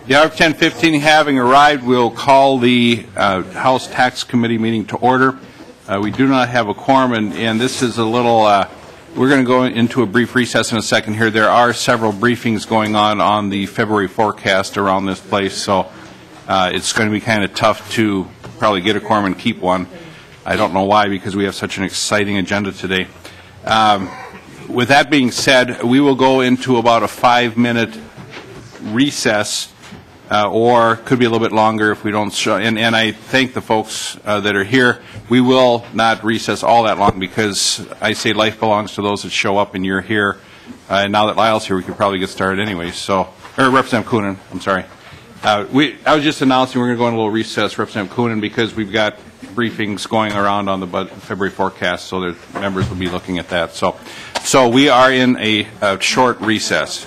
The hour of 10:15 having arrived, we'll call the House Tax Committee meeting to order. We do not have a quorum, and this is a little, we're going to go into a brief recess in a second here. There are several briefings going on the February forecast around this place, so it's going to be kind of tough to probably get a quorum and keep one. I don't know why, because we have such an exciting agenda today. With that being said, we will go into about a 5-minute recess, or could be a little bit longer if we don't show. And I thank the folks that are here. We will not recess all that long, because I say life belongs to those that show up, and you're here. And now that Lyle's here, we could probably get started anyway. So, or Representative Coonan, I'm sorry. I was just announcing we're going to go in a little recess, Representative Coonan, because we've got briefings going around on the February forecast, so the members will be looking at that. So we are in a short recess.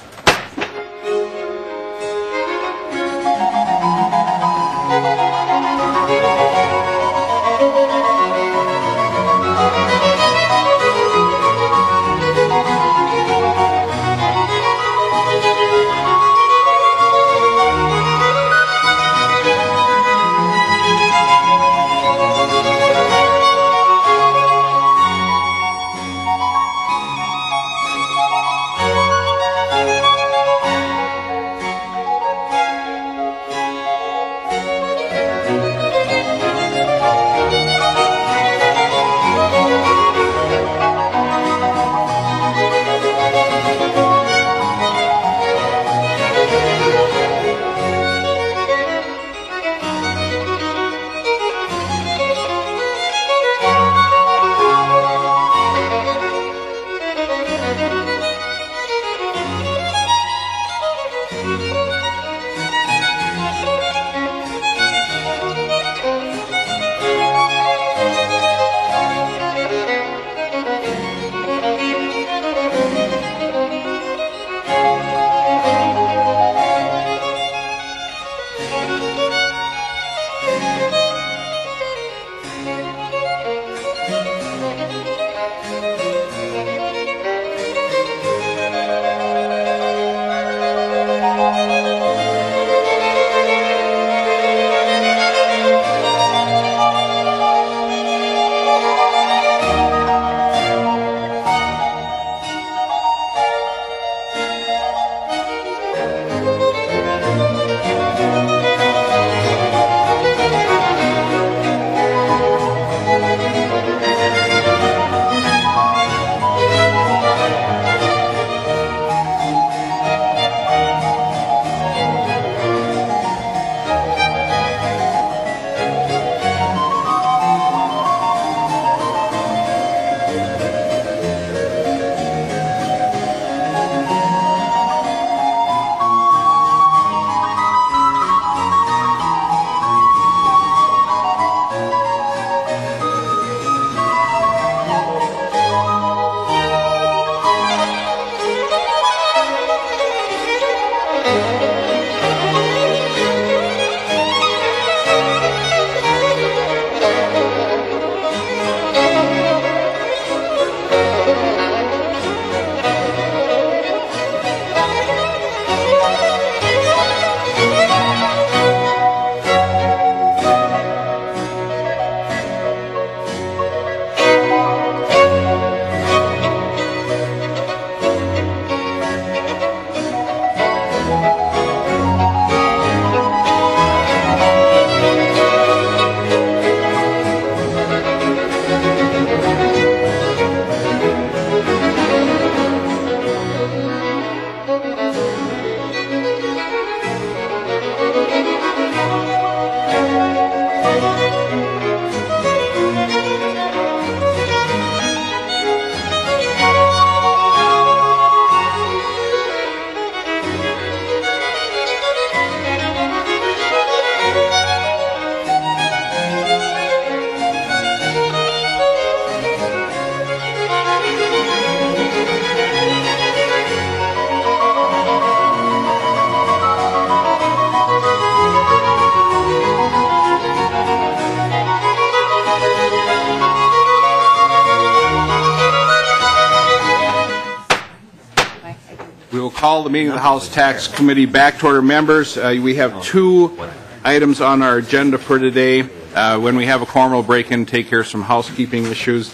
We will call the meeting of the House Tax Committee back to order. Members, we have two items on our agenda for today. When we have a quorum, we'll break in and take care of some housekeeping issues.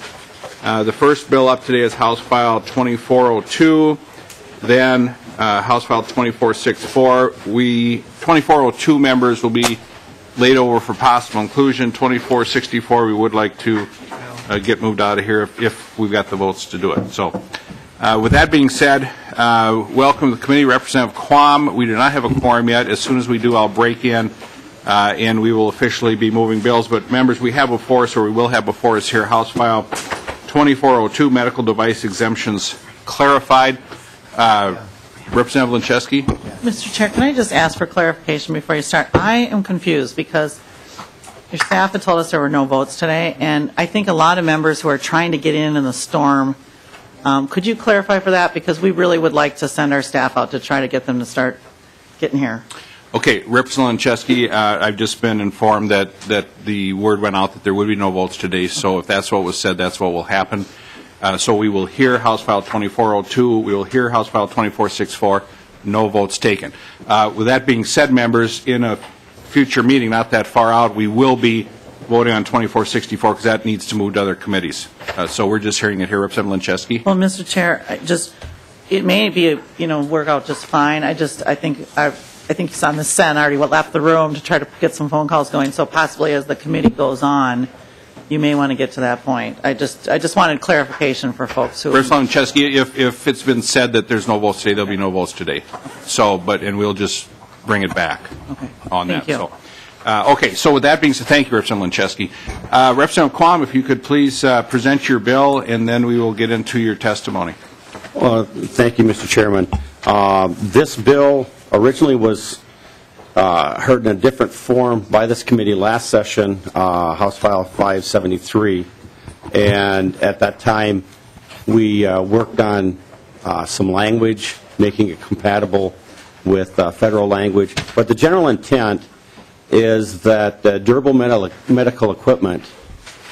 The first bill up today is House File 2402, then House File 2464. 2402 members will be laid over for possible inclusion. 2464 we would like to get moved out of here if we've got the votes to do it. So with that being said, welcome to the committee. Representative Quam. We do not have a quorum yet. As soon as we do, I'll break in and we will officially be moving bills. But members, we have before us, or we will have before us here, House File 2402, medical device exemptions clarified. Representative Lincheski. Mr. Chair, can I just ask for clarification before you start? I am confused because your staff had told us there were no votes today, and I think a lot of members who are trying to get in the storm, could you clarify for that? Because we really would like to send our staff out to try to get them to start getting here. Okay, Representative Lincheski, I've just been informed that the word went out that there would be no votes today, so if that's what was said, that's what will happen. So we will hear House File 2402, we will hear House File 2464, no votes taken. With that being said, members, in a future meeting, not that far out, we will be voting on 2464 because that needs to move to other committees. So we're just hearing it here. Representative Lincheski. Well, Mr. Chair, it may be, work out just fine. I think he's on the Senate already left the room to try to get some phone calls going. So possibly as the committee goes on, you may want to get to that point. I just wanted clarification for folks who. Representative Lincheski, if it's been said that there's no votes today, there'll be no votes today. So, and we'll just bring it back on that. Thank you. So, okay. So with that being said, thank you, Representative Lincheski. Representative Quam, if you could please present your bill, and then we will get into your testimony. Well, thank you, Mr. Chairman. This bill originally was heard in a different form by this committee last session, House File 573, and at that time we worked on some language, making it compatible with federal language. But the general intent is that durable medical equipment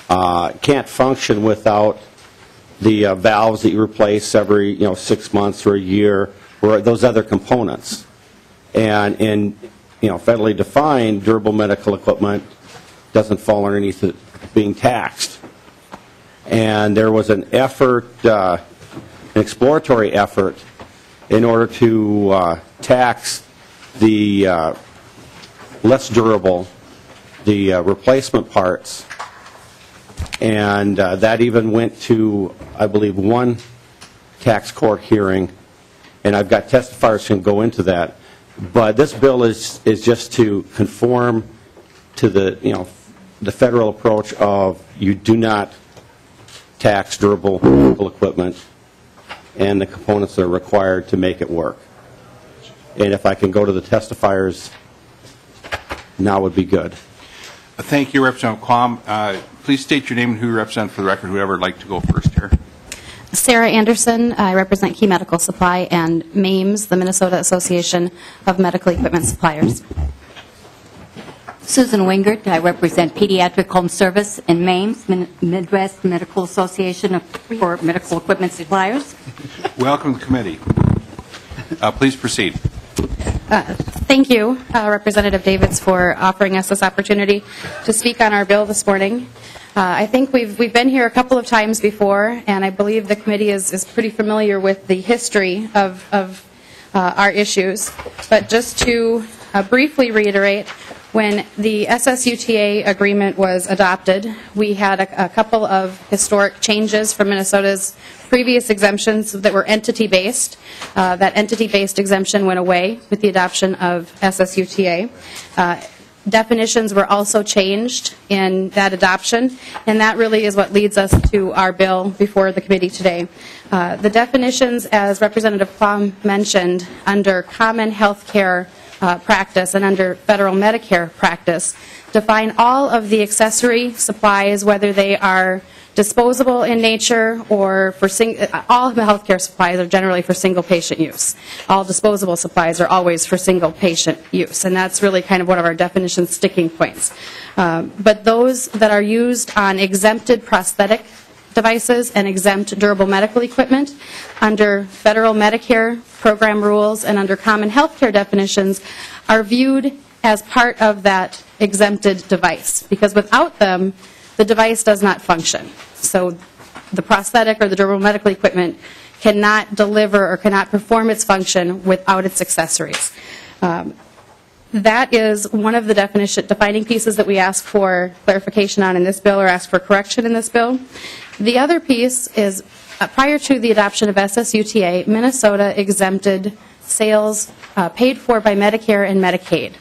can't function without the valves that you replace every 6 months or a year, or those other components. And in federally defined, durable medical equipment doesn't fall underneath it being taxed. And there was an effort, an exploratory effort, in order to tax the less durable, the replacement parts. And that even went to, I believe, one tax court hearing, and I've got testifiers who can go into that. But this bill is just to conform to the federal approach of you do not tax durable medical equipment and the components that are required to make it work. And if I can go to the testifiers now would be good. Thank you, Representative Quam. Please state your name and who you represent for the record, whoever would like to go first here. Sarah Anderson. I represent Key Medical Supply and MAMES, the Minnesota Association of Medical Equipment Suppliers. Susan Wingert. I represent Pediatric Home Service and MAMES, Midwest Medical Association for Medical Equipment Suppliers. Welcome to the committee. Please proceed. Thank you, Representative Davids, for offering us this opportunity to speak on our bill this morning. I think we've been here a couple of times before, and I believe the committee is pretty familiar with the history of our issues. But just to briefly reiterate, when the SSUTA agreement was adopted, we had a couple of historic changes from Minnesota's previous exemptions that were entity-based. That entity-based exemption went away with the adoption of SSUTA. Definitions were also changed in that adoption, and that really is what leads us to our bill before the committee today. The definitions, as Representative Quam mentioned, under common health care practice and under federal Medicare practice, define all of the accessory supplies, whether they are disposable in nature or for all of the healthcare supplies are generally for single patient use. All disposable supplies are always for single patient use, and that's really kind of one of our definition sticking points. But those that are used on exempted prosthetic devices and exempt durable medical equipment. Under federal Medicare program rules and under common health care definitions are viewed as part of that exempted device, because without them, the device does not function. So the prosthetic or the durable medical equipment cannot deliver or cannot perform its function without its accessories. That is one of the defining pieces that we ask for clarification on in this bill, or ask for correction in this bill. The other piece is, prior to the adoption of SSUTA, Minnesota exempted sales paid for by Medicare and Medicaid.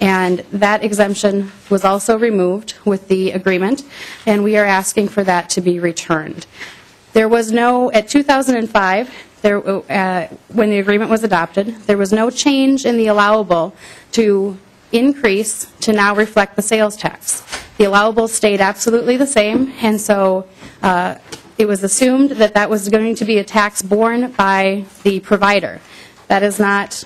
And that exemption was also removed with the agreement, and we are asking for that to be returned. There was no, at 2005, when the agreement was adopted, there was no change in the allowable to increase to now reflect the sales tax. The allowable stayed absolutely the same, and so it was assumed that that was going to be a tax borne by the provider. That is not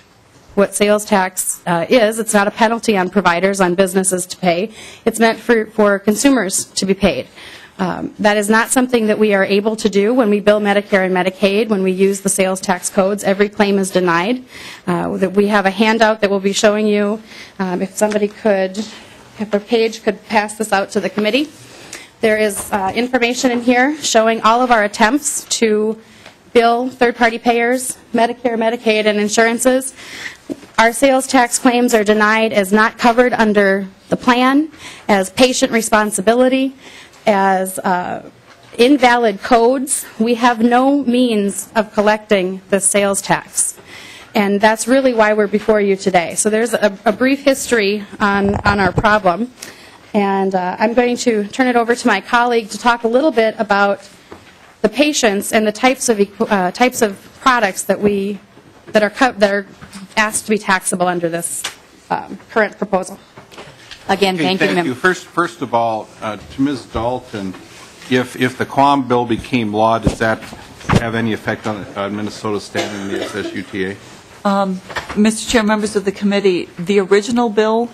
what sales tax is. It's not a penalty on providers, on businesses to pay. It's meant for consumers to be paid. That is not something that we are able to do when we bill Medicare and Medicaid. When we use the sales tax codes, every claim is denied. That we have a handout that we'll be showing you. If somebody could, if a page could pass this out to the committee. There is information in here showing all of our attempts to bill third-party payers, Medicare, Medicaid, and insurances. Our sales tax claims are denied as not covered under the plan, as patient responsibility, as invalid codes. We have no means of collecting the sales tax. And that's really why we're before you today. So there's a brief history on our problem. And I'm going to turn it over to my colleague to talk a little bit about the patients and the types of products that are asked to be taxable under this current proposal. Again, Okay, thank you. First of all, to Ms. Dalton, if the Quam bill became law, does that have any effect on Minnesota's standing in the SSUTA? Mr. Chair, members of the committee, the original bill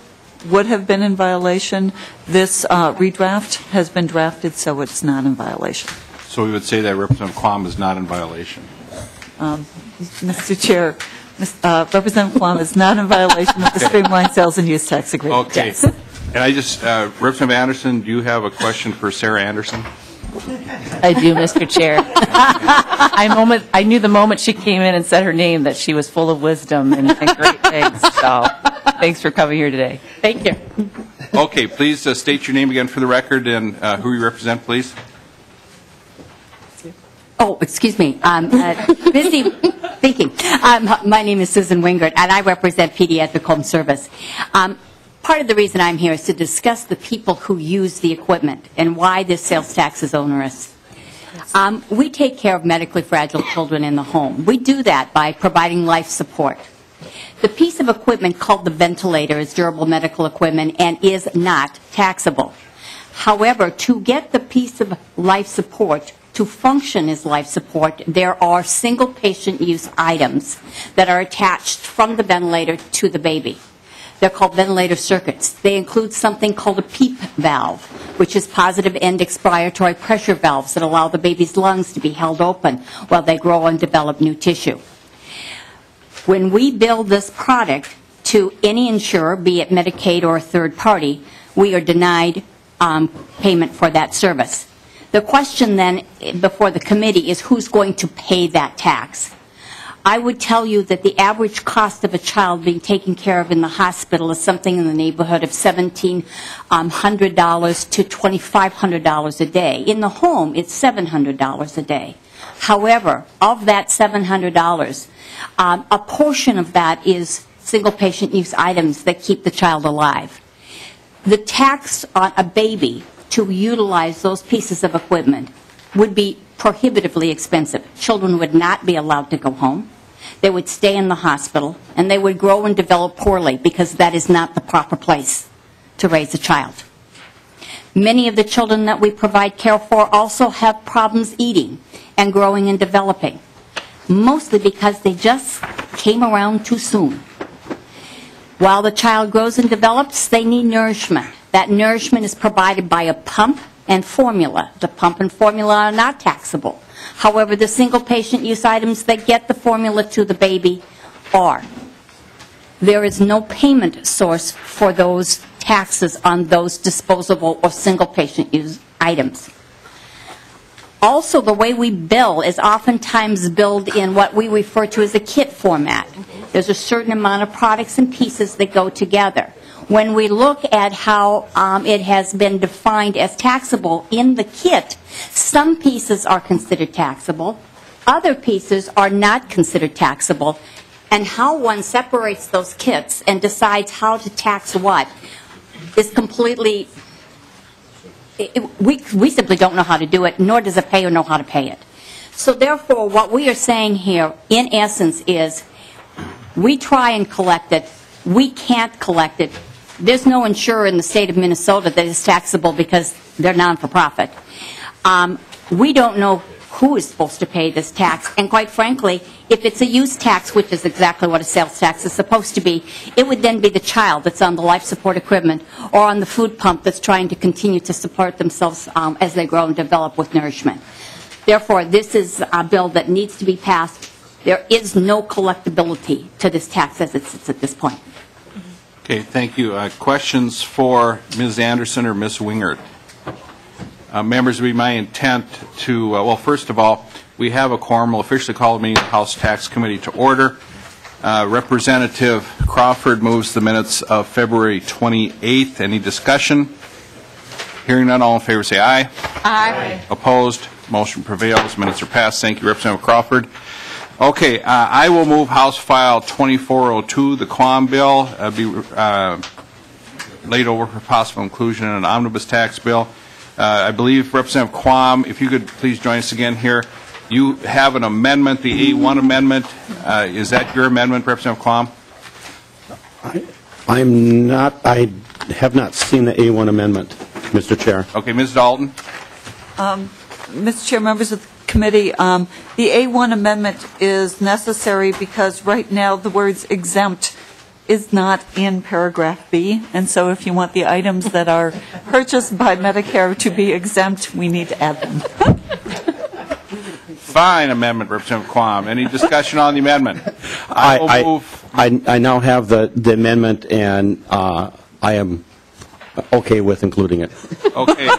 would have been in violation. This redraft has been drafted, so it's not in violation. So we would say that Representative Quam is not in violation. Mr. Chair, Representative Quam is not in violation of the streamlined sales and use tax agreement. Okay. Yes. And I just, Representative Anderson, do you have a question for Sarah Anderson? I do, Mr. Chair. I knew the moment she came in and said her name that she was full of wisdom and great things. So thanks for coming here today. Thank you. Okay, please state your name again for the record and who you represent, please. Oh, excuse me. I'm busy thinking. My name is Susan Wingert, and I represent Pediatric Home Service. Part of the reason I'm here is to discuss the people who use the equipment and why this sales tax is onerous. We take care of medically fragile children in the home. We do that by providing life support. The piece of equipment called the ventilator is durable medical equipment and is not taxable. However, to get the piece of life support to function as life support, there are single patient use items that are attached from the ventilator to the baby. They're called ventilator circuits. They include something called a PEEP valve, which is positive end expiratory pressure valves that allow the baby's lungs to be held open while they grow and develop new tissue. When we bill this product to any insurer, be it Medicaid or a third party, we are denied payment for that service. The question then before the committee is who's going to pay that tax. I would tell you that the average cost of a child being taken care of in the hospital is something in the neighborhood of $1,700 to $2,500 a day. In the home, it's $700 a day. However, of that $700, a portion of that is single patient use items that keep the child alive. The tax on a baby to utilize those pieces of equipment would be prohibitively expensive. Children would not be allowed to go home. They would stay in the hospital, and they would grow and develop poorly because that is not the proper place to raise a child. Many of the children that we provide care for also have problems eating and growing and developing, mostly because they just came around too soon. While the child grows and develops, they need nourishment. That nourishment is provided by a pump and formula. The pump and formula are not taxable. However, the single patient use items that get the formula to the baby are. There is no payment source for those taxes on those disposable or single patient use items. Also, the way we bill is oftentimes billed in what we refer to as a kit format. There's a certain amount of products and pieces that go together. When we look at how it has been defined as taxable in the kit, some pieces are considered taxable, other pieces are not considered taxable, and how one separates those kits and decides how to tax what is completely, we simply don't know how to do it, nor does a payer know how to pay it. So therefore, what we are saying here, in essence, is we try and collect it. We can't collect it. There's no insurer in the state of Minnesota that is taxable because they're non-for-profit. We don't know who is supposed to pay this tax, and quite frankly, if it's a use tax, which is exactly what a sales tax is supposed to be, it would then be the child that's on the life support equipment or on the food pump that's trying to continue to support themselves as they grow and develop with nourishment. Therefore, this is a bill that needs to be passed. There is no collectability to this tax as it sits at this point. Okay, thank you. Questions for Ms. Anderson or Ms. Wingert? Members, it would be my intent to, well, first of all, we have a quorum. We'll officially call the meeting of the House Tax Committee to order. Representative Crawford moves the minutes of February 28th. Any discussion? Hearing none, all in favor say aye. Aye. Opposed? Motion prevails. Minutes are passed. Thank you, Representative Crawford. Okay, I will move House File 2402, the Quam bill, be laid over for possible inclusion in an omnibus tax bill. I believe, Representative Quam, if you could please join us again here. You have an amendment, the A1 amendment. Is that your amendment, Representative Quam? I have not seen the A1 amendment, Mr. Chair. Okay, Ms. Dalton. Mr. Chair, members of the committee, the A1 amendment is necessary because right now the words exempt is not in paragraph B, and so if you want the items that are purchased by Medicare to be exempt, we need to add them. Fine amendment, Representative Quam. Any discussion on the amendment? I now have the amendment, and I am okay with including it. Okay.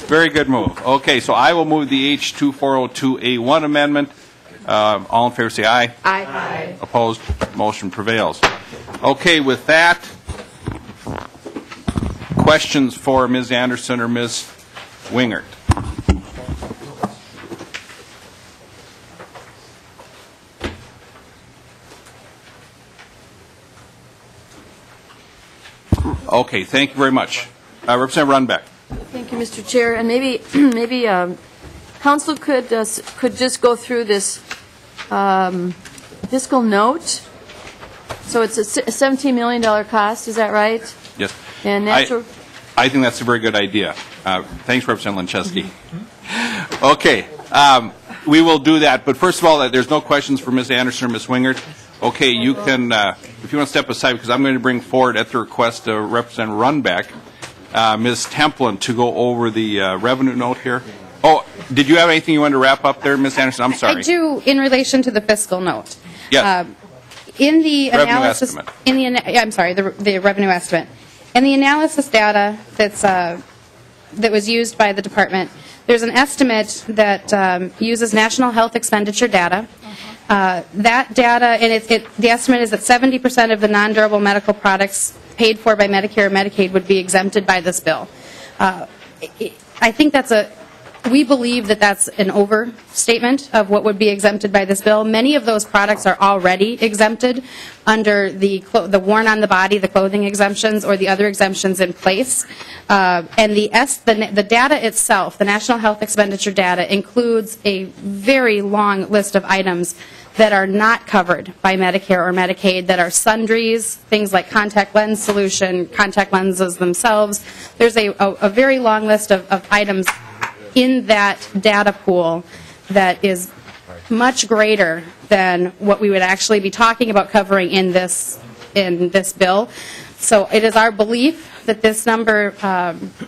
Very good move. Okay, so I will move the H2402A1 amendment. All in favor say aye. Aye. Opposed? Motion prevails. Okay, with that, questions for Ms. Anderson or Ms. Wingert? Okay, thank you very much. Representative Runbeck. Thank you, Mr. Chair. And maybe Council could just go through this fiscal note. So it's a $17 million cost, is that right? Yes. And natural. I think that's a very good idea. Thanks, Representative Linczewski. Okay, we will do that. But first of all, there's no questions for Ms. Anderson or Ms. Wingert. Okay, you can, if you want to step aside, because I'm going to bring forward at the request of Representative Runbeck, Ms. Templin to go over the revenue note here. Oh, did you have anything you wanted to wrap up there, Ms. Anderson? I'm sorry. I do, in relation to the fiscal note. Yes. In the revenue analysis, estimate. I'm sorry, the revenue estimate. In the analysis data that was used by the department, there's an estimate that uses national health expenditure data. That data, and the estimate is that 70% of the non-durable medical products paid for by Medicare or Medicaid would be exempted by this bill. I think we believe that that's an overstatement of what would be exempted by this bill. Many of those products are already exempted under the worn on the body, the clothing exemptions, or the other exemptions in place. And the data itself, the national health expenditure data, includes a very long list of items that are not covered by Medicare or Medicaid, that are sundries, things like contact lens solution, contact lenses themselves. There's a very long list of items in that data pool that is much greater than what we would actually be talking about covering in this bill. So it is our belief that this number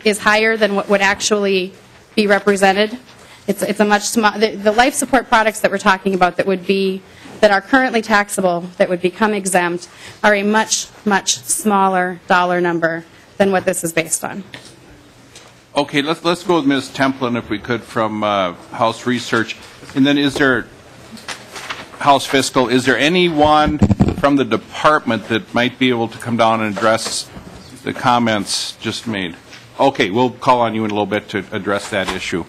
is higher than what would actually be represented. It's a much smaller, the life support products that we're talking about that are currently taxable, that would become exempt, are a much, much smaller dollar number than what this is based on. Okay, let's go with Ms. Templin, if we could, from House Research. And then is there, House Fiscal, is there anyone from the department that might be able to come down and address the comments just made? Okay, we'll call on you in a little bit to address that issue.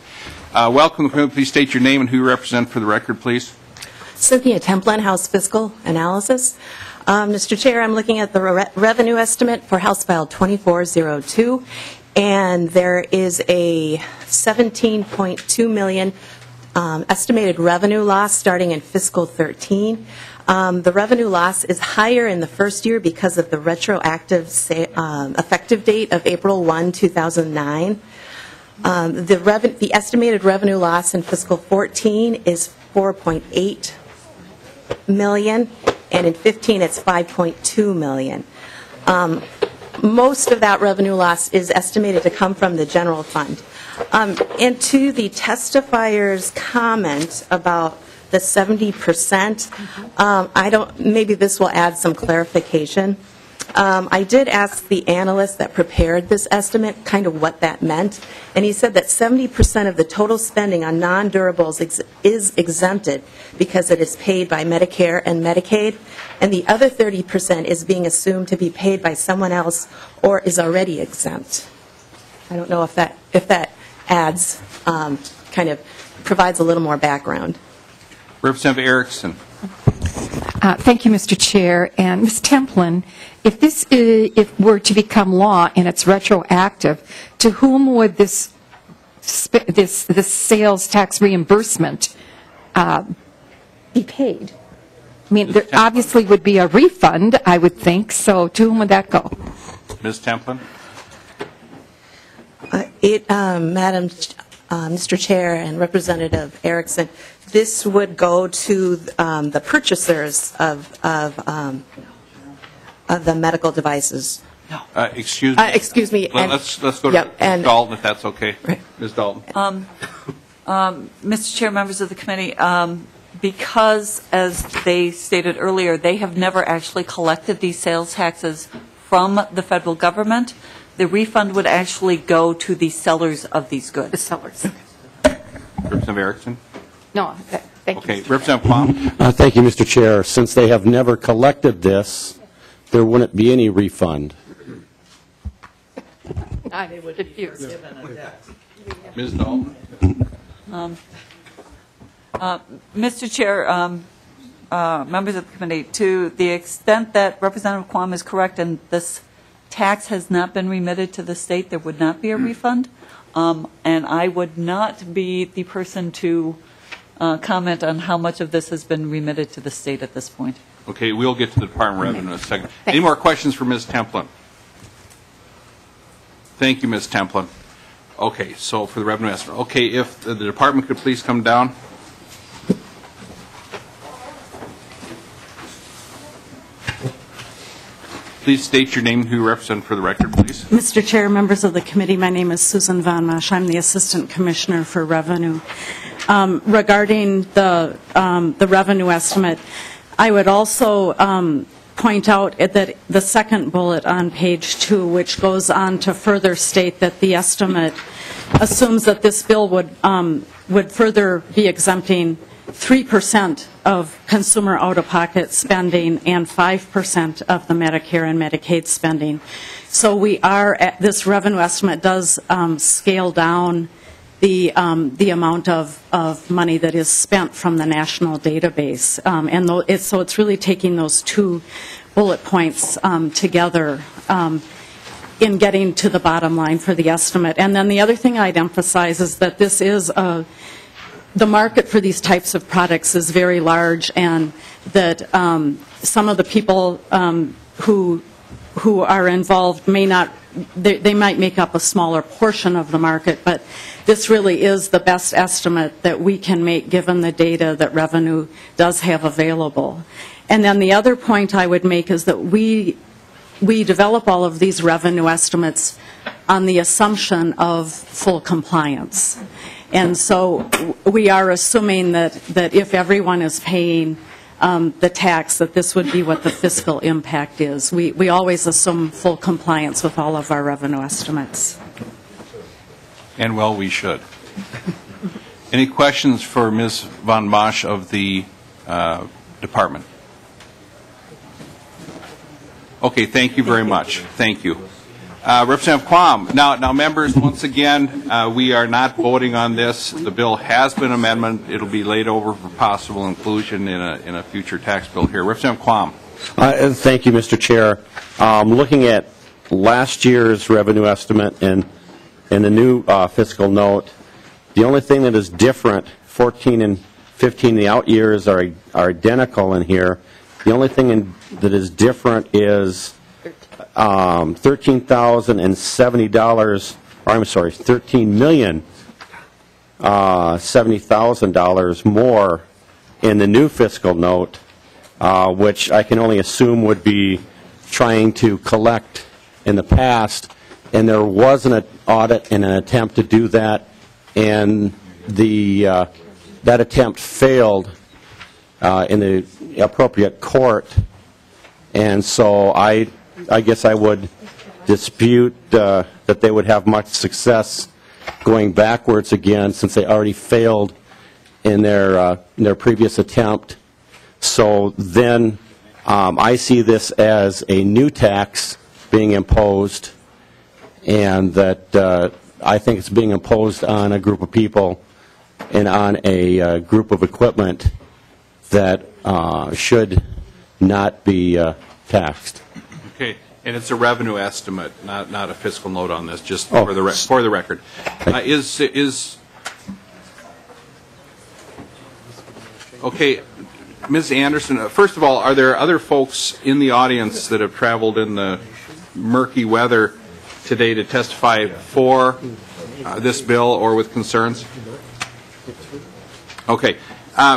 Welcome. Please state your name and who you represent for the record, please. Cynthia Templin, House Fiscal Analysis. Mr. Chair, I'm looking at the revenue estimate for House File 2402, and there is a $17.2 million estimated revenue loss starting in fiscal 13. The revenue loss is higher in the first year because of the retroactive effective date of April 1, 2009. The estimated revenue loss in fiscal 14 is $4.8 million, and in 15 it's $5.2 million. Most of that revenue loss is estimated to come from the general fund. And to the testifier's comment about the 70%, maybe this will add some clarification. I did ask the analyst that prepared this estimate kind of what that meant, and he said that 70% of the total spending on non-durables is exempted because it is paid by Medicare and Medicaid, and the other 30% is being assumed to be paid by someone else or is already exempt. I don't know if that adds, kind of provides a little more background. Representative Erickson. Thank you, Mr. Chair. And Ms. Templin, if this were to become law and it's retroactive, to whom would this sales tax reimbursement be paid? I mean, there obviously would be a refund, I would think. So to whom would that go? Ms. Templin. Madam, Mr. Chair and Representative Erickson, this would go to the purchasers of the medical devices. Excuse me. Excuse me. Let's go to Ms. Dalton, if that's okay. Right. Ms. Dalton. Mr. Chair, members of the committee, because, as they stated earlier, they have never actually collected these sales taxes from the federal government, the refund would actually go to the sellers of these goods. The sellers. Representative Erickson. No, thank you. Okay, Representative Quam. Thank you, Mr. Chair. Since they have never collected this, there wouldn't be any refund. I would confuse. Ms. Dalton. Mr. Chair, members of the committee, to the extent that Representative Quam is correct and this tax has not been remitted to the state, there would not be a refund. And I would not be the person to comment on how much of this has been remitted to the state at this point. Okay, we'll get to the Department of Revenue in a second. Any more questions for Ms. Templin? Thank you, Ms. Templin. Okay, so for the revenue estimate. Okay, if the department could please come down. Please state your name and who you represent for the record, please. Mr. Chair, members of the committee, my name is Susan Von Mesch. I'm the Assistant Commissioner for Revenue. Regarding the revenue estimate, I would also point out that the second bullet on page 2, which goes on to further state that the estimate assumes that this bill would further be exempting 3% of consumer out-of-pocket spending and 5% of the Medicare and Medicaid spending. So this revenue estimate does scale down the amount of money that is spent from the national database. So it's really taking those two bullet points together in getting to the bottom line for the estimate. And then the other thing I'd emphasize is that this is the market for these types of products is very large, and that some of the people who are involved may not, they might make up a smaller portion of the market, but this really is the best estimate that we can make given the data that revenue does have available. And then the other point I would make is that we we develop all of these revenue estimates on the assumption of full compliance. And so we are assuming that if everyone is paying the tax, that this would be what the fiscal impact is. We always assume full compliance with all of our revenue estimates. And well, we should. Any questions for Ms. Von Bosch of the department? Okay, thank you very much. Thank you. Representative Quam. Now, members, once again, we are not voting on this. The bill has been amended. It'll be laid over for possible inclusion in a future tax bill here. Representative Quam. Thank you, Mr. Chair. Looking at last year's revenue estimate and the new fiscal note, the only thing that is different, 14 and 15, the out years are identical in here. The only thing that is different is $13,070, or I'm sorry, $13,070,000 more in the new fiscal note, which I can only assume would be trying to collect in the past, and there was an audit and an attempt to do that, and that attempt failed in the appropriate court, and so I guess I would dispute that they would have much success going backwards again, since they already failed in their previous attempt. So then I see this as a new tax being imposed, and that I think it's being imposed on a group of people and on a group of equipment that should not be taxed. Okay, and it's a revenue estimate, not a fiscal note on this, just for the record. Okay, Ms. Anderson, first of all, are there other folks in the audience that have traveled in the murky weather today to testify for this bill or with concerns? Okay.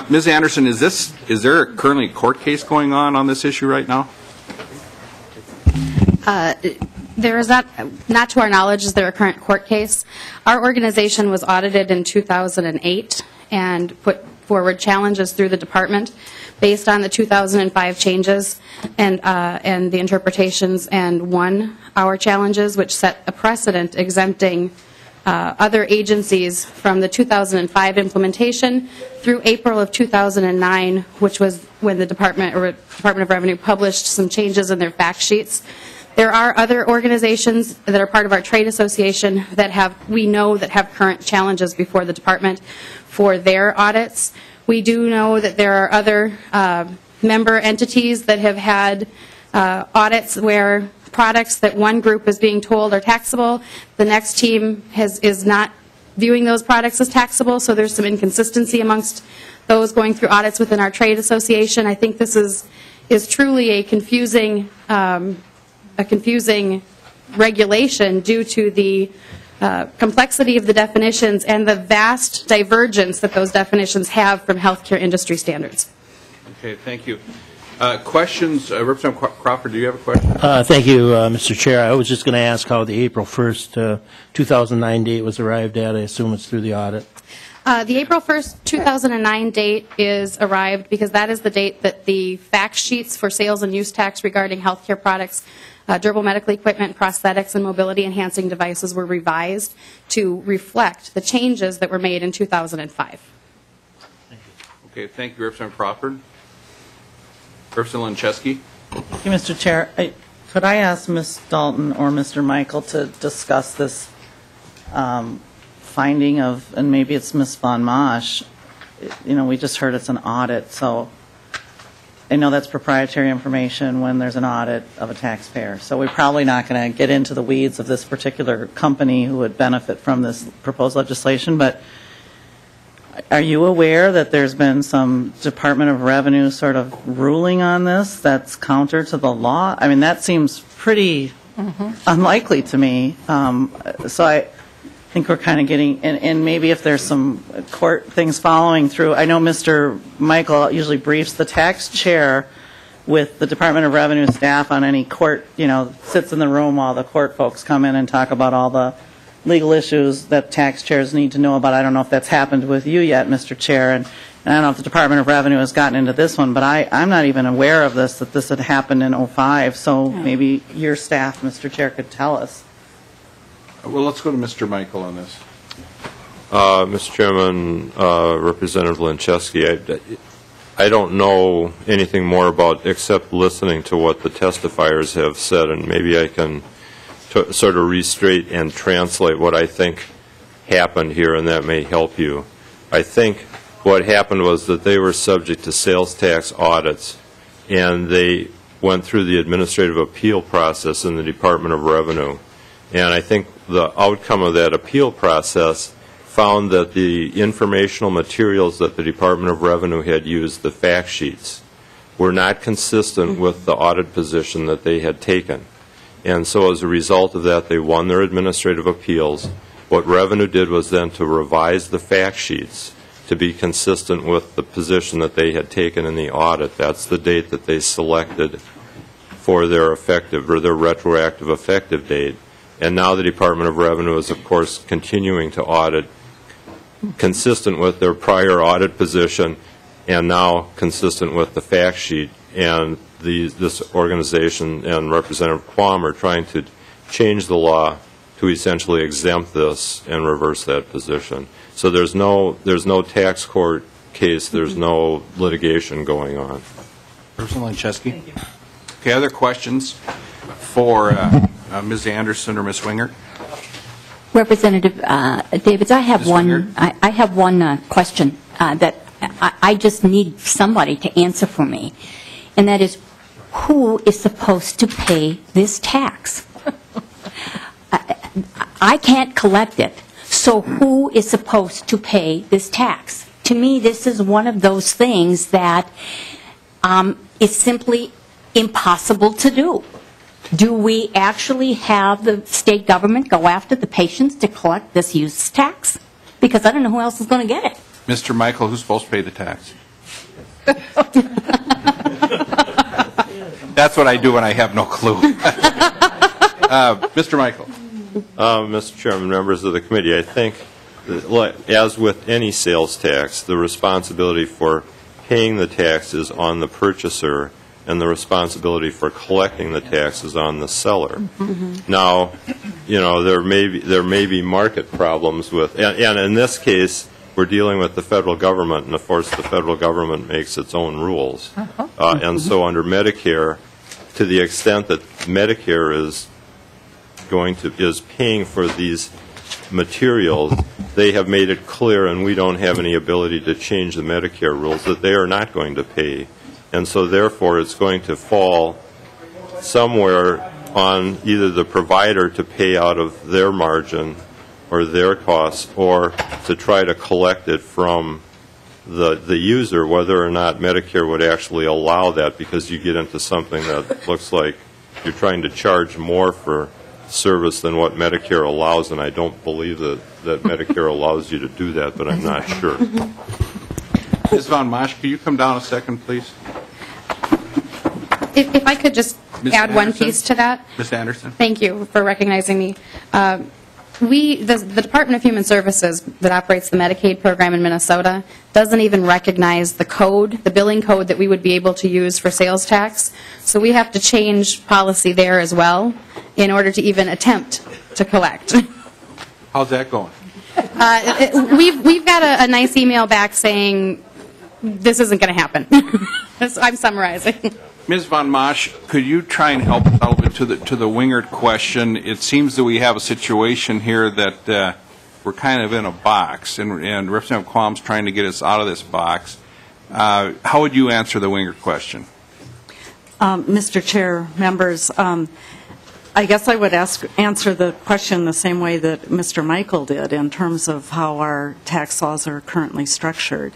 Ms. Anderson, is there currently a court case going on this issue right now? There is not to our knowledge is there a current court case. Our organization was audited in 2008 and put forward challenges through the department based on the 2005 changes and the interpretations, and won our challenges, which set a precedent exempting other agencies from the 2005 implementation through April of 2009, which was when the Department of Revenue published some changes in their fact sheets. There are other organizations that are part of our trade association that we know have current challenges before the department for their audits. We do know that there are other member entities that have had audits where products that one group is being told are taxable, the next team is not viewing those products as taxable, so there's some inconsistency amongst those going through audits within our trade association. I think this is truly a confusing regulation due to the complexity of the definitions and the vast divergence that those definitions have from healthcare industry standards. Okay, thank you. Questions? Representative Crawford, do you have a question? Thank you, Mr. Chair. I was just going to ask how the April 1st, 2009 date was arrived at. I assume it's through the audit. The April 1st, 2009 date is arrived because that is the date that the fact sheets for sales and use tax regarding healthcare products, durable medical equipment, prosthetics, and mobility-enhancing devices were revised to reflect the changes that were made in 2005. Okay, thank you, Representative Crawford. Representative Lancheski. Thank you, Mr. Chair. Could I ask Ms. Dalton or Mr. Michael to discuss this finding of, and maybe it's Ms. Von Mosch, we just heard it's an audit, so I know that's proprietary information when there's an audit of a taxpayer. So we're probably not going to get into the weeds of this particular company who would benefit from this proposed legislation, but are you aware that there's been some Department of Revenue sort of ruling on this that's counter to the law? I mean, that seems pretty unlikely to me. So I think we're kind of getting, and maybe if there's some court things following through. I know Mr. Michael usually briefs the tax chair with the Department of Revenue staff on any court, sits in the room while the court folks come in and talk about all the legal issues that tax chairs need to know about. I don't know if that's happened with you yet, Mr. Chair, and I don't know if the Department of Revenue has gotten into this one, but I'm not even aware of this, that this had happened in '05, so maybe your staff, Mr. Chair, could tell us. Well, let's go to Mr. Michael on this. Mr. Chairman, Representative Linczewski, I don't know anything more about except listening to what the testifiers have said, and maybe I can sort of restate and translate what I think happened here, and that may help you. I think what happened was that they were subject to sales tax audits, and they went through the administrative appeal process in the Department of Revenue. And I think the outcome of that appeal process found that the informational materials that the Department of Revenue had used, the fact sheets, were not consistent with the audit position that they had taken. And so as a result of that, they won their administrative appeals. What Revenue did was then to revise the fact sheets to be consistent with the position that they had taken in the audit. That's the date that they selected for their effective or their retroactive effective date. And now the Department of Revenue is, of course, continuing to audit consistent with their prior audit position and now consistent with the fact sheet. And this organization and Representative Quam are trying to change the law to essentially exempt this and reverse that position. So there's no tax court case, there's no litigation going on. Representative Linczewski. Okay, other questions for Ms. Anderson or Ms. Wingert? Representative Davids, I have one question that I just need somebody to answer for me, and that is, who is supposed to pay this tax? I can't collect it, so who is supposed to pay this tax? To me, this is one of those things that is simply impossible to do. Do we actually have the state government go after the patients to collect this use tax? Because I don't know who else is going to get it. Mr. Michael, who's supposed to pay the tax? That's what I do when I have no clue. Mr. Michael. Mr. Chairman, members of the committee, I think, as with any sales tax, the responsibility for paying the tax is on the purchaser, and the responsibility for collecting the tax is on the seller. Mm-hmm. Now, there may be market problems with, and in this case, we're dealing with the federal government, and of course, the federal government makes its own rules. And so, under Medicare, to the extent that Medicare is paying for these materials, they have made it clear, and we don't have any ability to change the Medicare rules, that they are not going to pay. And so, therefore, it's going to fall somewhere on either the provider to pay out of their margin or their costs, or to try to collect it from the user, whether or not Medicare would actually allow that, because you get into something that looks like you're trying to charge more for service than what Medicare allows, and I don't believe that Medicare allows you to do that, but I'm not sure. Ms. Von Mosch, could you come down a second, please? If I could just add one piece to that. Ms. Anderson. Thank you for recognizing me. The Department of Human Services that operates the Medicaid program in Minnesota doesn't even recognize the code, the billing code that we would be able to use for sales tax. So we have to change policy there as well in order to even attempt to collect. How's that going? We've got a nice email back saying this isn't going to happen. I'm summarizing. Ms. Von Mosch, could you try and help us out to the Wingert question? It seems that we have a situation here that we're kind of in a box, and Representative Quam's trying to get us out of this box. How would you answer the Wingert question? Mr. Chair, members, I guess I would answer the question the same way that Mr. Michael did in terms of how our tax laws are currently structured.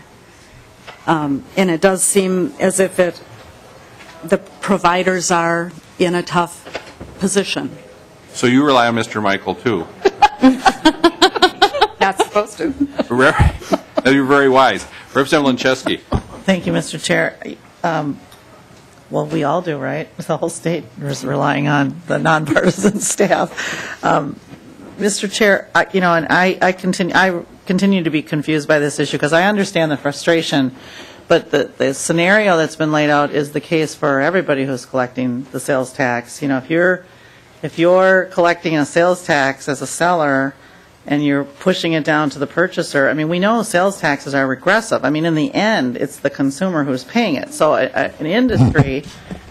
And it does seem as if the providers are in a tough position. So you rely on Mr. Michael, too. Not supposed to. You're very wise. Representative Linczewski. Thank you, Mr. Chair. Well, we all do, right? The whole state is relying on the nonpartisan staff. Mr. Chair, I continue to be confused by this issue because I understand the frustration, but the scenario that's been laid out is the case for everybody who's collecting the sales tax. If you're collecting a sales tax as a seller and you're pushing it down to the purchaser, I mean, we know sales taxes are regressive. I mean, in the end, it's the consumer who's paying it. So an industry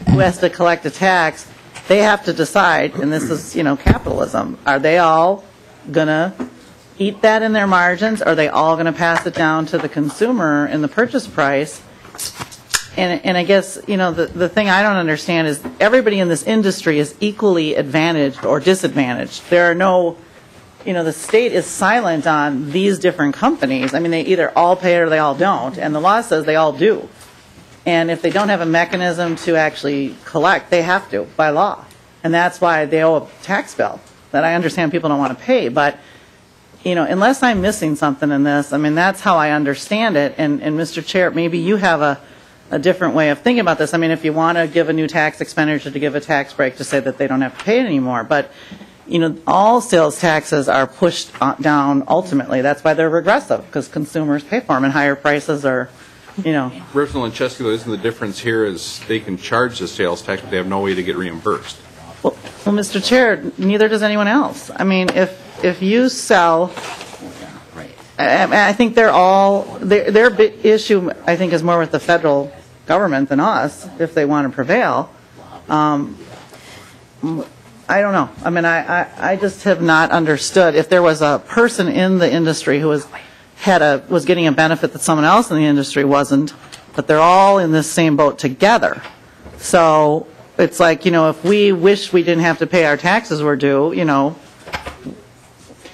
who has to collect a tax, they have to decide, and this is, capitalism, are they all going to eat that in their margins? Are they all going to pass it down to the consumer in the purchase price? And I guess, the thing I don't understand is everybody in this industry is equally advantaged or disadvantaged. There are no, the state is silent on these different companies. I mean, they either all pay or they all don't, and the law says they all do. And if they don't have a mechanism to actually collect, they have to, by law. And that's why they owe a tax bill that I understand people don't want to pay. But, unless I'm missing something in this, I mean, that's how I understand it. And Mr. Chair, maybe you have a different way of thinking about this. I mean, if you want to give a new tax expenditure to give a tax break to say that they don't have to pay it anymore. But, all sales taxes are pushed down ultimately. That's why they're regressive, because consumers pay for them, and higher prices are, Representative Lancheski, isn't the difference here is they can charge the sales tax, but they have no way to get reimbursed. Well, Mr. Chair, neither does anyone else. I mean, if you sell, I think they're all, their issue, I think, is more with the federal government than us, if they want to prevail. I don't know. I mean, I just have not understood. If there was a person in the industry who was getting a benefit that someone else in the industry wasn't, but they're all in this same boat together. So it's like, if we wish we didn't have to pay our taxes we're due,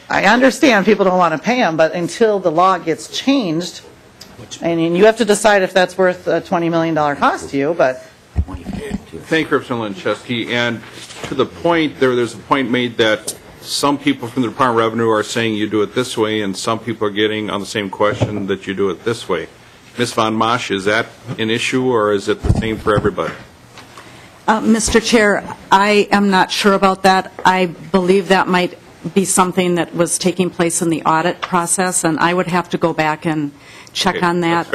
I understand people don't want to pay them, but until the law gets changed, and you have to decide if that's worth a $20 million cost to you, but... Thank you, Representative Lancheski. And to the point, there's a point made that some people from the Department of Revenue are saying you do it this way, and some people are getting on the same question that you do it this way. Ms. Von Mosch, is that an issue, or is it the same for everybody? Mr. Chair, I am not sure about that. I believe that might be something that was taking place in the audit process, and I would have to go back and check on that.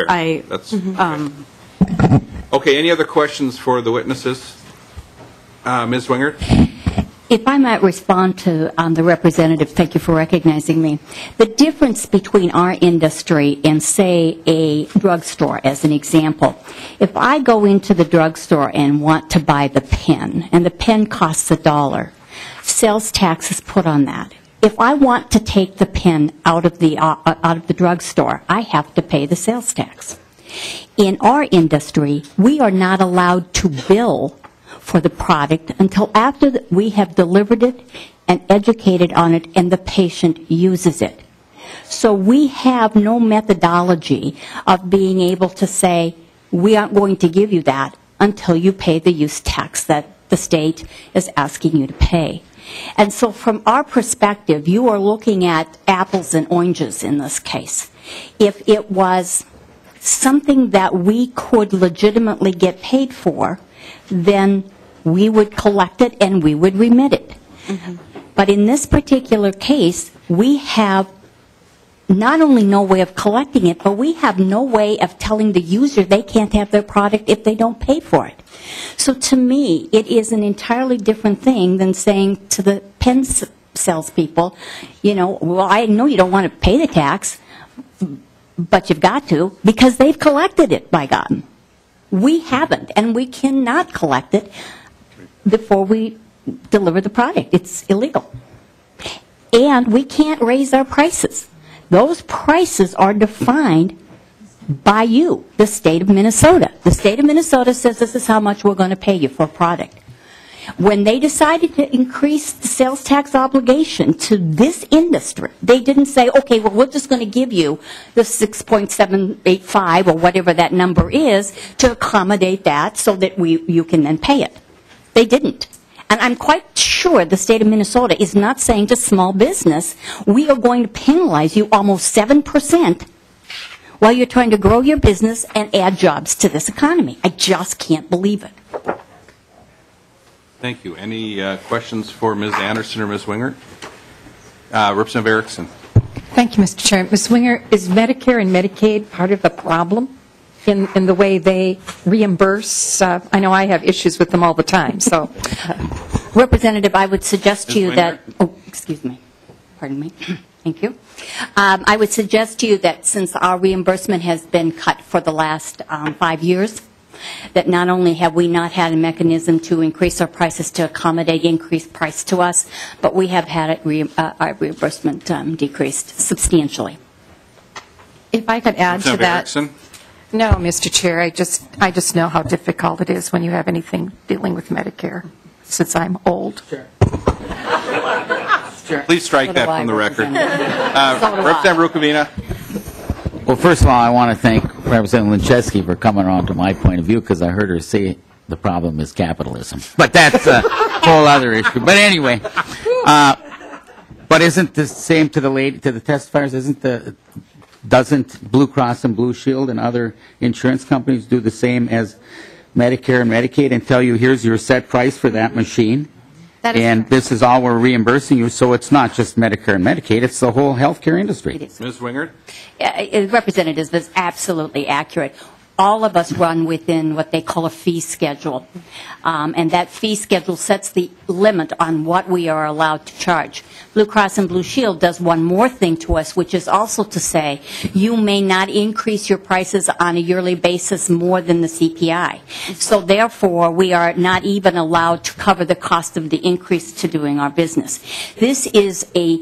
That's fair. Okay, any other questions for the witnesses? Ms. Wingert? If I might respond to the representative, thank you for recognizing me. The difference between our industry and, say, a drugstore, as an example, if I go into the drugstore and want to buy the pen, and the pen costs $1, sales tax is put on that. If I want to take the pen out of the drugstore, I have to pay the sales tax. In our industry, we are not allowed to bill for the product until after we have delivered it and educated on it and the patient uses it. So we have no methodology of being able to say, we aren't going to give you that until you pay the use tax that the state is asking you to pay. And so from our perspective, you are looking at apples and oranges in this case. If it was something that we could legitimately get paid for, then we would collect it and we would remit it. Mm-hmm. But in this particular case, we have not only no way of collecting it, but we have no way of telling the user they can't have their product if they don't pay for it. So to me, it is an entirely different thing than saying to the pen salespeople, well, I know you don't want to pay the tax, but you've got to, because they've collected it, by God. We haven't, and we cannot collect it before we deliver the product. It's illegal. And we can't raise our prices. Those prices are defined by you, the state of Minnesota. The state of Minnesota says this is how much we're going to pay you for a product. When they decided to increase the sales tax obligation to this industry, they didn't say, okay, well, we're just going to give you the 6.785 or whatever that number is to accommodate that so that you can then pay it. They didn't. And I'm quite sure the state of Minnesota is not saying to small business, we are going to penalize you almost 7%. while you're trying to grow your business and add jobs to this economy. I just can't believe it. Thank you. Any questions for Ms. Anderson or Ms. Wingert? Representative Erickson. Thank you, Mr. Chair. Ms. Winger, is Medicare and Medicaid part of the problem in the way they reimburse? I know I have issues with them all the time, so. Representative, I would suggest to you that, excuse me, pardon me, thank you. I would suggest to you that since our reimbursement has been cut for the last 5 years, that not only have we not had a mechanism to increase our prices to accommodate increased price to us, but we have had our reimbursement decreased substantially. If I could add to that. Erickson? No, Mr. Chair, I just know how difficult it is when you have anything dealing with Medicare, since I'm old. Sure. Please strike that from the record. Representative Rukavina. Well, first of all, I want to thank Representative Linczewski for coming around to my point of view, because I heard her say the problem is capitalism. But that's a whole other issue. But anyway, but isn't the same to the testifiers? Doesn't Blue Cross and Blue Shield and other insurance companies do the same as Medicare and Medicaid and tell you, here's your set price for that machine? And this is all we're reimbursing you, so it's not just Medicare and Medicaid, it's the whole healthcare industry. Ms. Wingert? Representative is absolutely accurate. All of us run within what they call a fee schedule, and that fee schedule sets the limit on what we are allowed to charge. Blue Cross and Blue Shield does one more thing to us, which is also to say you may not increase your prices on a yearly basis more than the CPI. So therefore, we are not even allowed to cover the cost of the increase to doing our business. This is a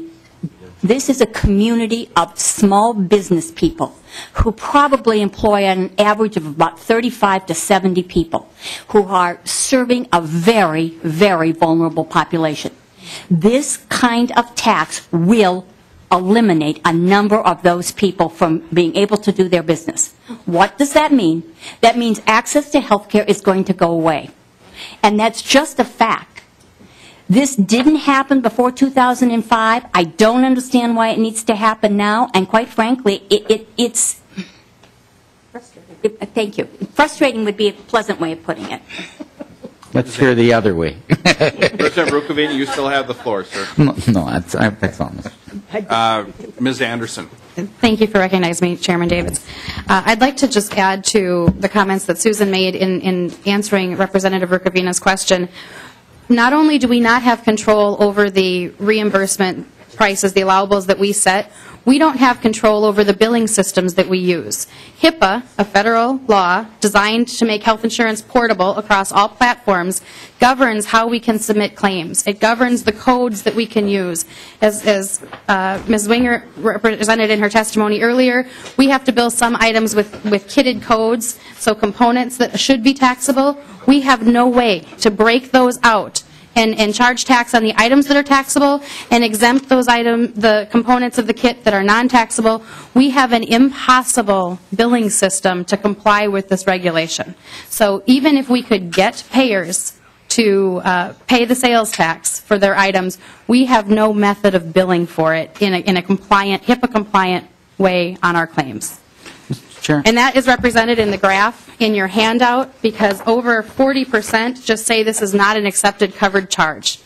community of small business people who probably employ an average of about 35 to 70 people who are serving a very, very vulnerable population. This kind of tax will eliminate a number of those people from being able to do their business. What does that mean? That means access to health care is going to go away. And that's just a fact. This didn't happen before 2005. I don't understand why it needs to happen now. And quite frankly, it's frustrating. Thank you. Frustrating would be a pleasant way of putting it. Let's hear the other way. Representative Rukavina, you still have the floor, sir. No, that's all. Ms. Anderson. Thank you for recognizing me, Chairman Davids. I'd like to just add to the comments that Susan made in answering Representative Rukavina's question. Not only do we not have control over the reimbursement prices, the allowables that we set, we don't have control over the billing systems that we use. HIPAA, a federal law designed to make health insurance portable across all platforms, governs how we can submit claims. It governs the codes that we can use. As Ms. Winger represented in her testimony earlier, we have to bill some items with kitted codes, so components that should be taxable. We have no way to break those out and charge tax on the items that are taxable and exempt those the components of the kit that are non-taxable. We have an impossible billing system to comply with this regulation. So even if we could get payers to pay the sales tax for their items, we have no method of billing for it in a compliant, HIPAA-compliant way on our claims. Sure. And that is represented in the graph in your handout, because over 40% just say this is not an accepted covered charge.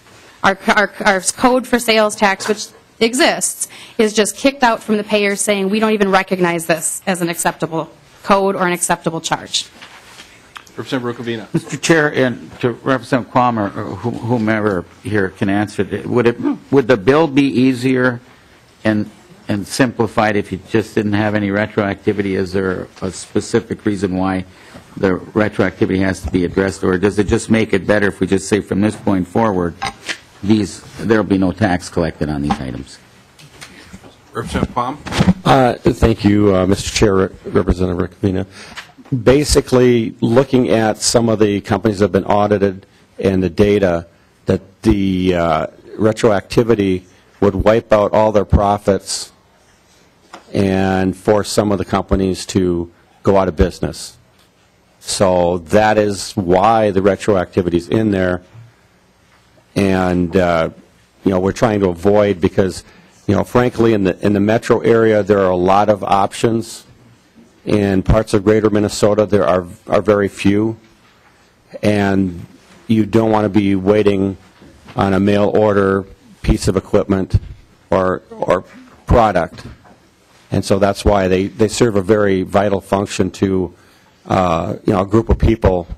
Our code for sales tax, which exists, is just kicked out from the payers saying we don't even recognize this as an acceptable code or an acceptable charge. Representative Rukavina. Mr. Chair, and to Representative Quam or whomever here can answer, would the bill be easier and simplified if you just didn't have any retroactivity? Is there a specific reason why the retroactivity has to be addressed, or does it just make it better if we just say from this point forward, there will be no tax collected on these items? Representative Quam. Thank you, Mr. Chair, Representative Rukavina. Basically, looking at some of the companies that have been audited and the data, that the retroactivity would wipe out all their profits and force some of the companies to go out of business. So that is why the retroactivity is in there. And, we're trying to avoid, because, frankly, in the metro area, there are a lot of options In parts of greater Minnesota, there are very few, and you don't want to be waiting on a mail order piece of equipment or product. And so that's why they serve a very vital function to a group of people.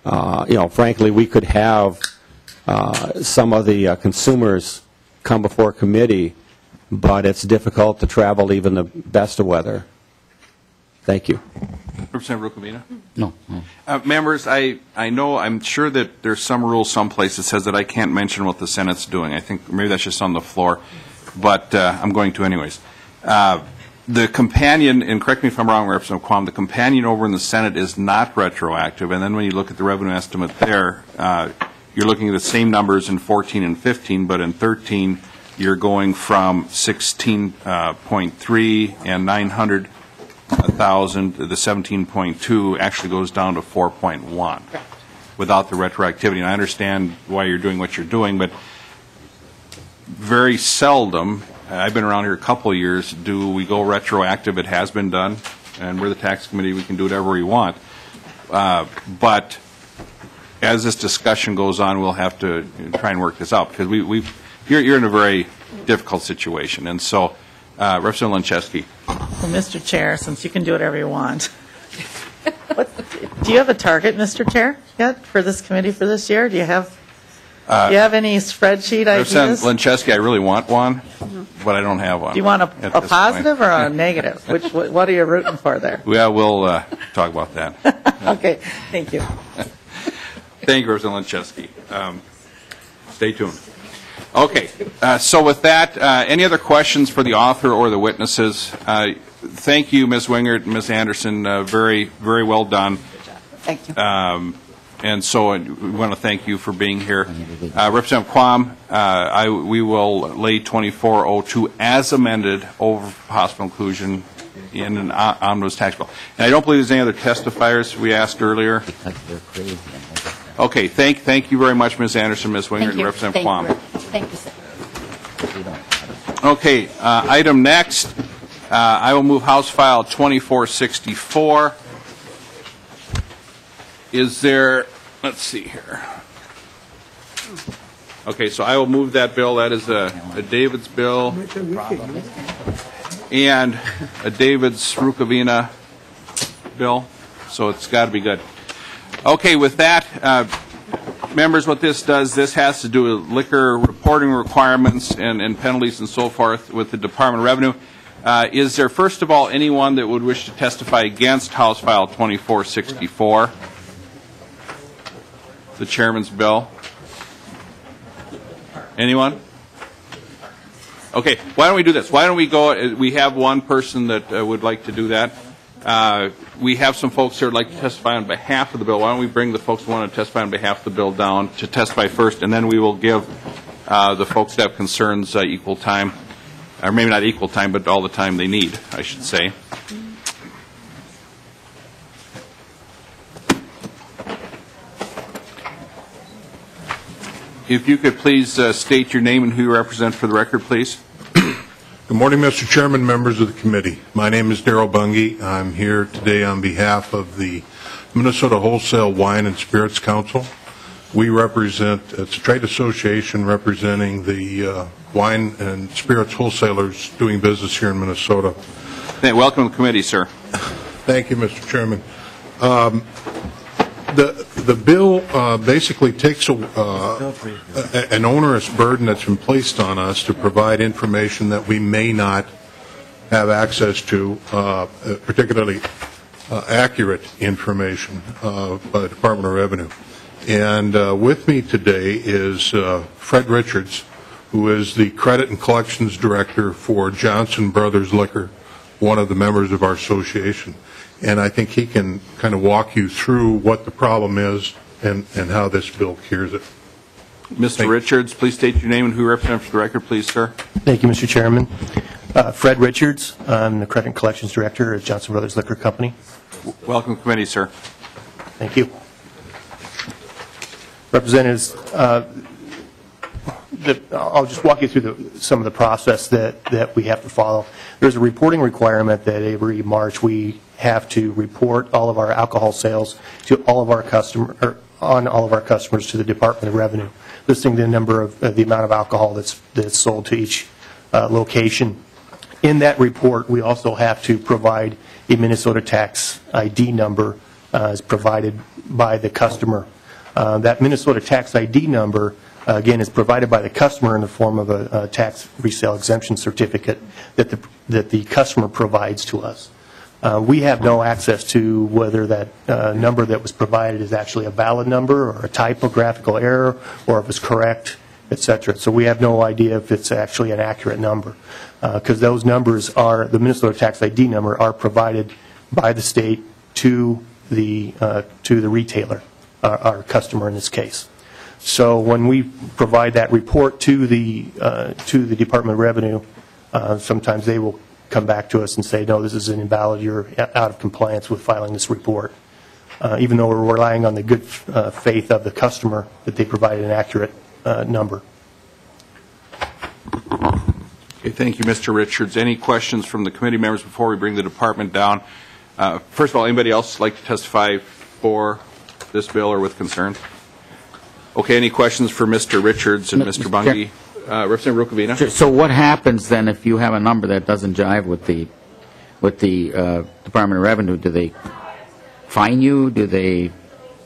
Frankly, we could have some of the consumers come before committee, but it's difficult to travel even the best of weather. Thank you. Representative Rukavina? No. Members, I'm sure that there's some rule someplace that says that I can't mention what the Senate's doing. I think maybe that's just on the floor, but I'm going to anyways. The companion, and correct me if I'm wrong, Representative Quam, the companion over in the Senate is not retroactive, and then when you look at the revenue estimate there, you're looking at the same numbers in 14 and 15, but in 13 you're going from 16.3 and 900,000, the 17.2 actually goes down to 4.1 without the retroactivity. And I understand why you're doing what you're doing, but very seldom, I've been around here a couple of years, do we go retroactive. It has been done, and we're the tax committee, we can do whatever we want. But as this discussion goes on, we'll have to try and work this out, because you're in a very difficult situation. And so, Representative Lenczewski. Well, Mr. Chair, since you can do whatever you want, do you have a target, Mr. Chair, yet for this committee for this year? Do you have any spreadsheet ideas? Representative Lenczewski, I really want one, but I don't have one. Do you want a positive or a negative? What are you rooting for there? Yeah, we'll talk about that. Okay, thank you. Thank you, Representative Lenczewski. Stay tuned. Okay, so with that, any other questions for the author or the witnesses? Thank you, Ms. Wingert and Ms. Anderson. Very, very well done. Thank you. And so we want to thank you for being here. Representative Quam, we will lay 2402 as amended over possible inclusion in an omnibus tax bill. And I don't believe there's any other testifiers we asked earlier. Okay, thank you very much, Ms. Anderson, Ms. Wingert, and Representative Quam. Thank you, sir. Okay, item next, I will move House File 2464. Is there, let's see here. Okay, so I will move that bill. That is a David's bill and a David's Rukavina bill, so it's got to be good. Okay, with that, members, what this does, this has to do with liquor reporting requirements and penalties and so forth with the Department of Revenue. Is there, first of all, anyone that would wish to testify against House File 2464, the Chairman's bill? Anyone? Okay, why don't we do this? Why don't we go, we have one person that would like to do that. We have some folks here who would like to testify on behalf of the bill. Why don't we bring the folks who want to testify on behalf of the bill down to testify first, and then we will give the folks that have concerns equal time, or maybe not equal time, but all the time they need, I should say. If you could please state your name and who you represent for the record, please. Good morning, Mr. Chairman, members of the committee. My name is Darrell Bungie. I'm here today on behalf of the Minnesota Wholesale Wine and Spirits Council. We represent, it's a trade association representing the wine and spirits wholesalers doing business here in Minnesota. Welcome to the committee, sir. Thank you, Mr. Chairman. The bill basically takes an onerous burden that's been placed on us to provide information that we may not have access to, particularly accurate information by the Department of Revenue. And with me today is Fred Richards, who is the Credit and Collections Director for Johnson Brothers Liquor, one of the members of our association. And I think he can kind of walk you through what the problem is and how this bill cures it. Mr. Richards, please state your name and who you represent for the record, please, sir. Thank you, Mr. Chairman. Fred Richards. I'm the Credit and Collections Director at Johnson Brothers Liquor Company. Welcome to the committee, sir. Thank you. Representatives, I'll just walk you through some of the process that we have to follow. There's a reporting requirement that every March we have to report all of our alcohol sales to all of our on all of our customers to the Department of Revenue, listing the number of the amount of alcohol that's sold to each location. In that report, we also have to provide a Minnesota tax ID number as provided by the customer. That Minnesota tax ID number, again, is provided by the customer in the form of a tax resale exemption certificate that the customer provides to us. We have no access to whether that number that was provided is actually a valid number or a typographical error or if it's correct, et cetera. So we have no idea if it's actually an accurate number because those numbers are, the Minnesota tax ID number, are provided by the state to the retailer, our customer in this case. So when we provide that report to the Department of Revenue, sometimes they will come back to us and say, no, this is an invalid, you're out of compliance with filing this report, even though we're relying on the good faith of the customer that they provided an accurate number. Okay, thank you, Mr. Richards. Any questions from the committee members before we bring the department down? First of all, anybody else like to testify for this bill or with concerns? Okay, any questions for Mr. Richards and Mr. Bungie? Representative Rukavina? Sure. So what happens then if you have a number that doesn't jive with the Department of Revenue? Do they fine you?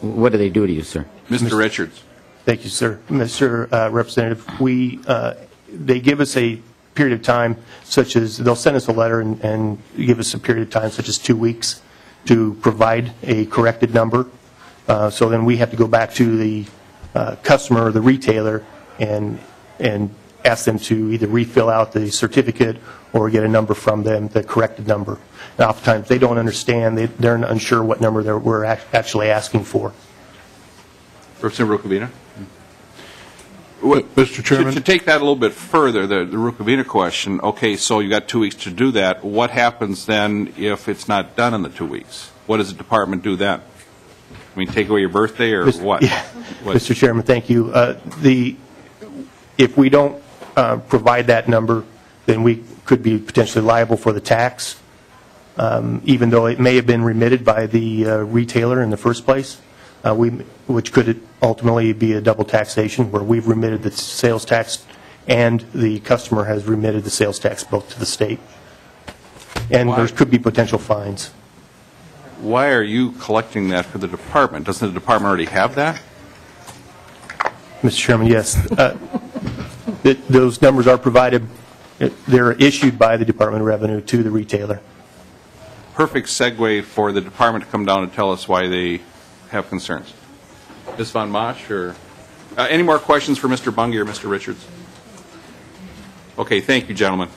What do they do to you, sir? Mr. Richards. Thank you, sir. Mr. Representative, they give us a period of time, such as they'll send us a letter and give us a period of time, such as 2 weeks, to provide a corrected number. So then we have to go back to the customer or the retailer and ask them to either refill out the certificate or get a number from them, the corrected number. And oftentimes they don't understand, they're unsure what number we're actually asking for. Representative Rukavina? Mr. Chairman? To take that a little bit further, the Rukavina question, okay, so you got 2 weeks to do that. What happens then if it's not done in the 2 weeks? What does the department do then? I mean, take away your birthday or what? Yeah. Mr. Chairman, thank you. If we don't provide that number, then we could be potentially liable for the tax, even though it may have been remitted by the retailer in the first place, which could ultimately be a double taxation where we've remitted the sales tax and the customer has remitted the sales tax both to the state. And there could be potential fines. Why are you collecting that for the department? Doesn't the department already have that? Mr. Chairman, yes. Those numbers are provided. They're issued by the Department of Revenue to the retailer. Perfect segue for the department to come down and tell us why they have concerns. Ms. Von Mosch, or any more questions for Mr. Bungie or Mr. Richards? Okay, thank you, gentlemen.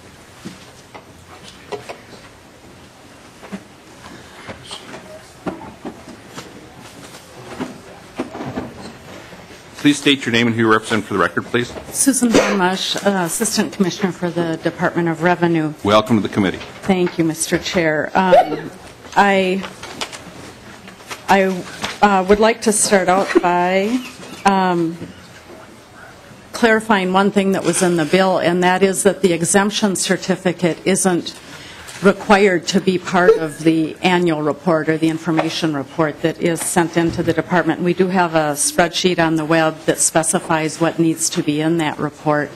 Please state your name and who you represent for the record, please. Susan Von Mosch, Assistant Commissioner for the Department of Revenue. Welcome to the committee. Thank you, Mr. Chair. I would like to start out by clarifying one thing that was in the bill, and that is that the exemption certificate isn't required to be part of the annual report or the information report that is sent into the department. We do have a spreadsheet on the web that specifies what needs to be in that report.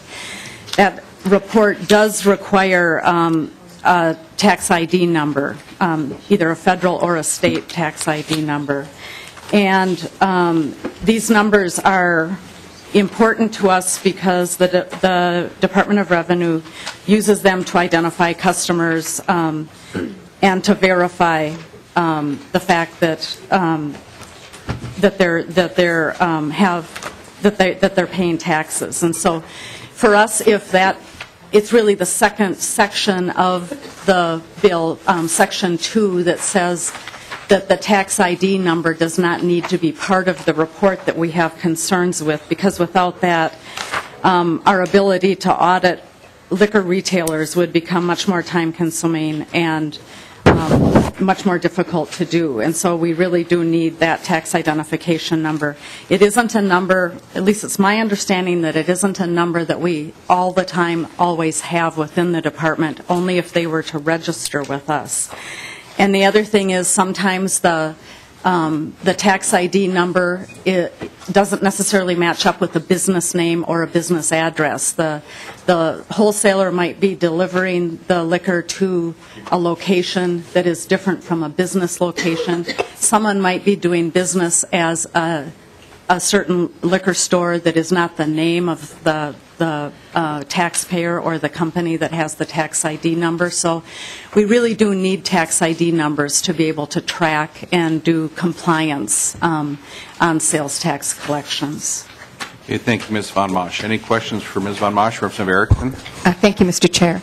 That report does require a tax ID number, either a federal or a state tax ID number. And these numbers are important to us because the Department of Revenue uses them to identify customers and to verify the fact that they're paying taxes. And so, for us, it's really the second section of the bill, Section 2, that says that the tax ID number does not need to be part of the report that we have concerns with, because without that, our ability to audit liquor retailers would become much more time-consuming and much more difficult to do. And so we really do need that tax identification number. It isn't a number, at least it's my understanding that it isn't a number that we all the time always have within the department, only if they were to register with us. And the other thing is sometimes the tax ID number doesn't necessarily match up with a business name or a business address. The wholesaler might be delivering the liquor to a location that is different from a business location. Someone might be doing business as a certain liquor store that is not the name of the taxpayer or the company that has the tax ID number. So we really do need tax ID numbers to be able to track and do compliance on sales tax collections. Okay, thank you, Ms. Von Mosch. Any questions for Ms. Von Mosch, Representative Erickson? Thank you, Mr. Chair.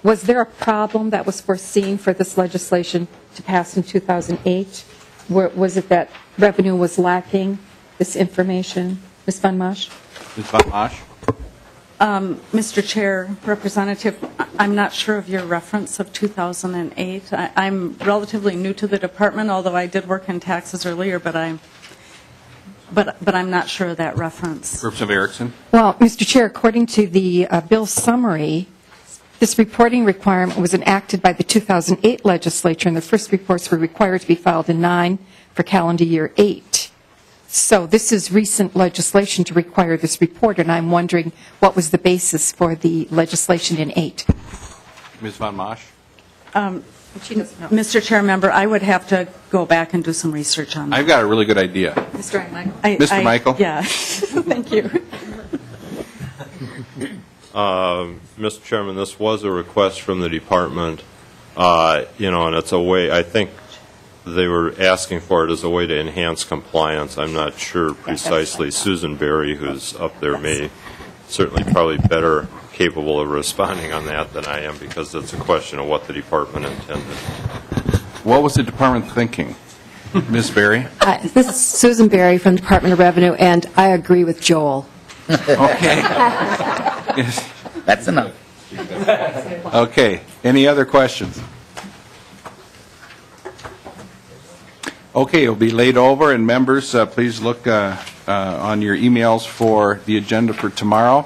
Was there a problem that was foreseen for this legislation to pass in 2008? Was it that revenue was lacking this information? Ms. Von Mosch? Ms. Von Mosch? Mr. Chair, Representative, I'm not sure of your reference of 2008. I'm relatively new to the department, although I did work in taxes earlier, but I'm not sure of that reference. Representative Erickson? Well, Mr. Chair, according to the bill summary, this reporting requirement was enacted by the 2008 legislature, and the first reports were required to be filed in 9 for calendar year 8. So this is recent legislation to require this report, and I'm wondering what was the basis for the legislation in 8. Ms. Von Mosch? Mr. Chair, member, I would have to go back and do some research on that. I've got a really good idea. Mr. Michael? Mr. Michael? Yeah. Thank you. Mr. Chairman, this was a request from the department, and it's a way, I think they were asking for it as a way to enhance compliance. I'm not sure precisely. Susan Berry, who's up there, may certainly probably better capable of responding on that than I am, because it's a question of what the department intended. What was the department thinking? Ms. Berry? This is Susan Berry from the Department of Revenue, and I agree with Joel. Okay. Yes. That's enough. Okay. Any other questions? Okay, it'll be laid over, and members, please look on your emails for the agenda for tomorrow.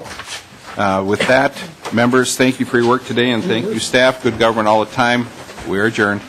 With that, members, thank you for your work today, and thank you, staff. Good government all the time. We are adjourned.